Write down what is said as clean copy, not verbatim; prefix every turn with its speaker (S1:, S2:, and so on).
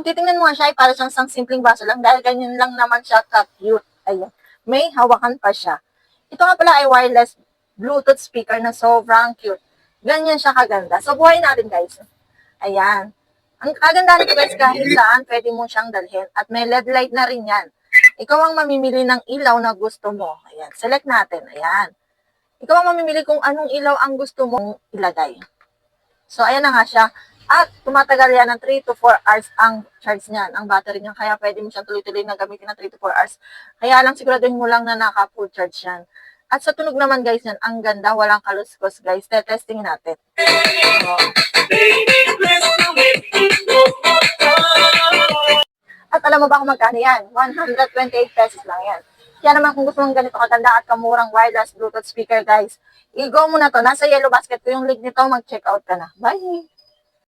S1: titingnan mo nga siya, ay para siyang isang simpleng baso lang dahil ganyan lang naman siya ka-cute. Ayan. May hawakan pa siya. Ito nga pala ay wireless Bluetooth speaker na sobrang cute. Ganyan siya kaganda. So, buhay natin guys. Ayan. Ang kagandahan nito guys, kahit saan pwede mo siyang dalhin. At may LED light na rin yan. Ikaw ang mamimili ng ilaw na gusto mo. Ayan. Select natin. Ayan. Ikaw ang mamimili kung anong ilaw ang gusto mong ilagay. So, ayan na nga siya. At tumatagal yan ng 3 to 4 hours ang charge niyan, ang battery niyan. Kaya pwede mo siyang tuloy-tuloy na gamitin ng 3 to 4 hours. Kaya lang siguraduhin mo lang na naka-full charge yan. At sa tunog naman guys yan, ang ganda, walang kaluskos guys. Testing natin. So, at alam mo ba kung magkano yan? 128 pesos lang yan. Kaya naman kung gusto mong ganito kaganda at kamurang wireless Bluetooth speaker guys, i-go mo na to. Nasa yellow basket ko yung link nito, mag-check out ka na. Bye!